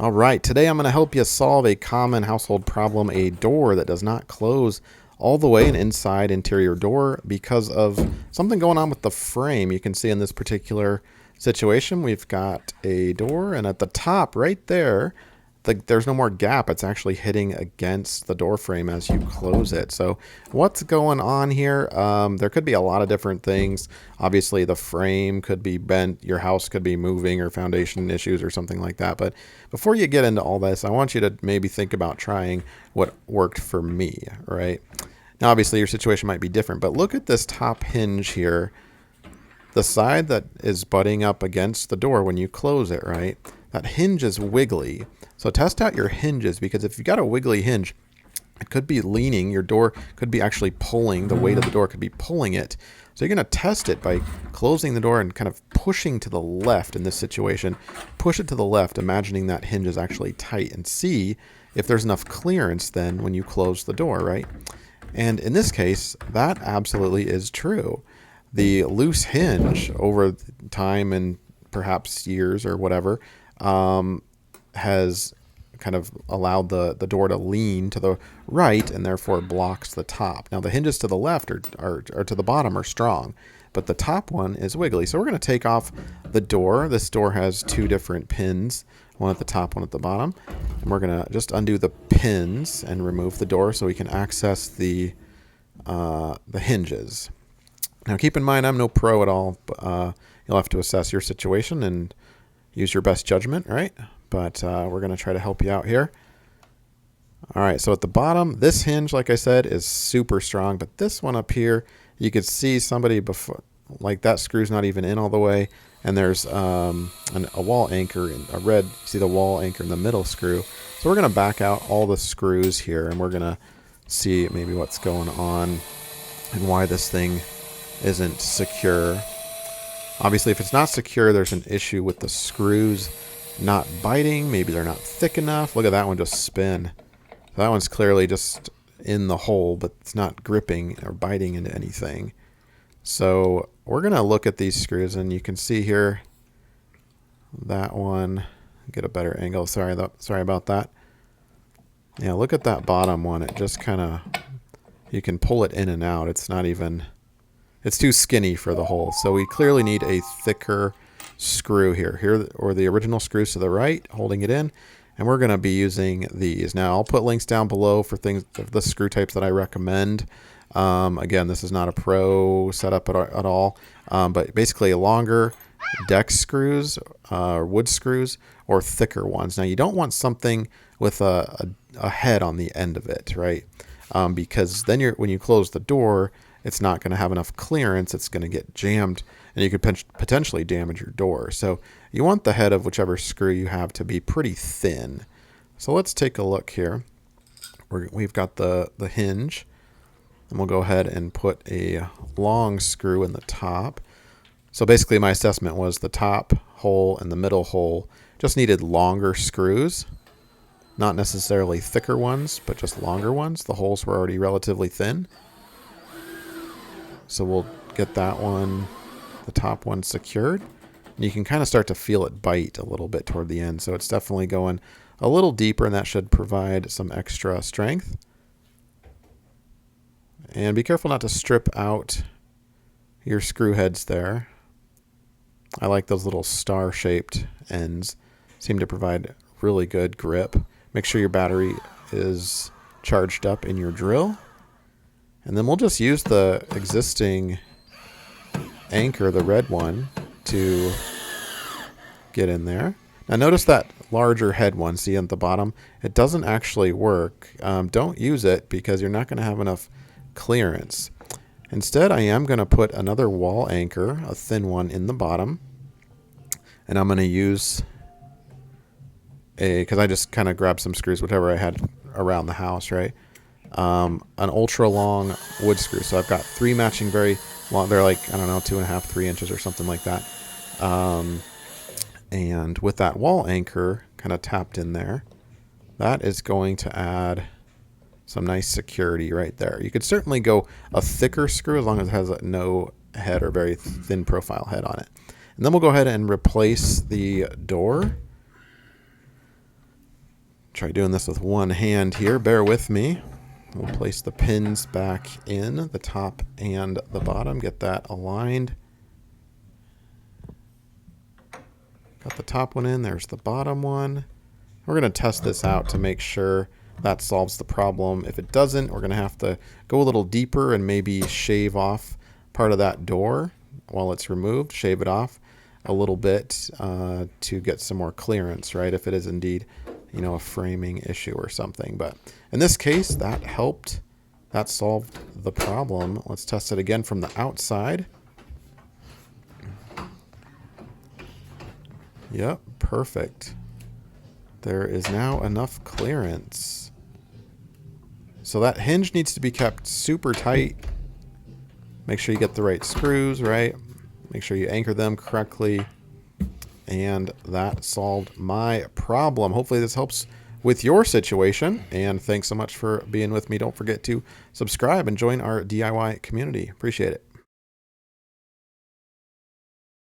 All right, today I'm going to help you solve a common household problem, a door that does not close all the way, an inside interior door, because of something going on with the frame. You can see in this particular situation, we've got a door, and at the top right there, there's no more gap. It's actually hitting against the door frame as you close it. So what's going on here? There could be a lot of different things. Obviously, the frame could be bent. Your house could be moving or foundation issues or something like that. But before you get into all this, I want you to maybe think about trying what worked for me, right? Now, obviously, your situation might be different, but look at this top hinge here. The side that is butting up against the door when you close it, right? That hinge is wiggly. So test out your hinges, because if you've got a wiggly hinge, it could be leaning. Your door could be actually pulling. The weight of the door could be pulling it. So you're going to test it by closing the door and kind of pushing to the left in this situation. Push it to the left, imagining that hinge is actually tight, and see if there's enough clearance then when you close the door, right? And in this case, that absolutely is true. The loose hinge over time and perhaps years or whatever has kind of allowed the door to lean to the right and therefore blocks the top. Now the hinges to the left or to the bottom are strong, but the top one is wiggly. So we're going to take off the door. This door has two different pins, one at the top, one at the bottom. And we're going to just undo the pins and remove the door so we can access the hinges. Now keep in mind, I'm no pro at all. You'll have to assess your situation and use your best judgment, right? But we're going to try to help you out here. All right, so at the bottom, this hinge, like I said, is super strong. But this one up here, you could see somebody before, like that screw's not even in all the way. And there's a wall anchor, in a red, see the wall anchor in the middle screw. So we're going to back out all the screws here, and we're going to see maybe what's going on and why this thing isn't secure. Obviously, if it's not secure, there's an issue with the screws not biting. Maybe they're not thick enough. Look at that one just spin. So that one's clearly just in the hole, but it's not gripping or biting into anything. So we're going to look at these screws, and you can see here that one. Get a better angle. Sorry about that. Yeah, look at that bottom one. It just kind of, you can pull it in and out. It's not even, it's too skinny for the hole. So we clearly need a thicker screw here, or the original screws to the right, holding it in, and we're going to be using these. Now I'll put links down below for things, the screw types that I recommend. Again, this is not a pro setup at all, but basically longer deck screws, wood screws, or thicker ones. Now you don't want something with a head on the end of it, right? Because then when you close the door, it's not going to have enough clearance. It's going to get jammed, and you could potentially damage your door. So you want the head of whichever screw you have to be pretty thin. So let's take a look here. We've got the hinge, and we'll go ahead and put a long screw in the top. So basically my assessment was the top hole and the middle hole just needed longer screws, not necessarily thicker ones, but just longer ones. The holes were already relatively thin. So we'll get that one, the top one, secured. And you can kind of start to feel it bite a little bit toward the end. So it's definitely going a little deeper, and that should provide some extra strength. And be careful not to strip out your screw heads there. I like those little star-shaped ends. Seem to provide really good grip. Make sure your battery is charged up in your drill. And then we'll just use the existing anchor, the red one, to get in there. Now notice that larger head one, see at the bottom? It doesn't actually work. Don't use it because you're not going to have enough clearance. Instead, I am going to put another wall anchor, a thin one, in the bottom. And I'm going to use because I just kind of grabbed some screws, whatever I had around the house, right? An ultra long wood screw. So I've got three matching very long, they're like, I don't know, 2.5, 3 inches or something like that. And with that wall anchor kind of tapped in there, that is going to add some nice security right there. You could certainly go a thicker screw as long as it has no head or very thin profile head on it. And then we'll go ahead and replace the door. Try doing this with one hand here. Bear with me. We'll place the pins back in, the top and the bottom. Get that aligned. Got the top one in. There's the bottom one. We're going to test this out to make sure that solves the problem. If it doesn't, we're going to have to go a little deeper and maybe shave off part of that door while it's removed. Shave it off a little bit to get some more clearance, right? If it is indeed, you know, a framing issue or something. But in this case, that helped. That solved the problem. Let's test it again from the outside. Yep, perfect. There is now enough clearance. So that hinge needs to be kept super tight. Make sure you get the right screws, right? Make sure you anchor them correctly. And that solved my problem. Hopefully this helps with your situation. And thanks so much for being with me. Don't forget to subscribe and join our DIY community. Appreciate it.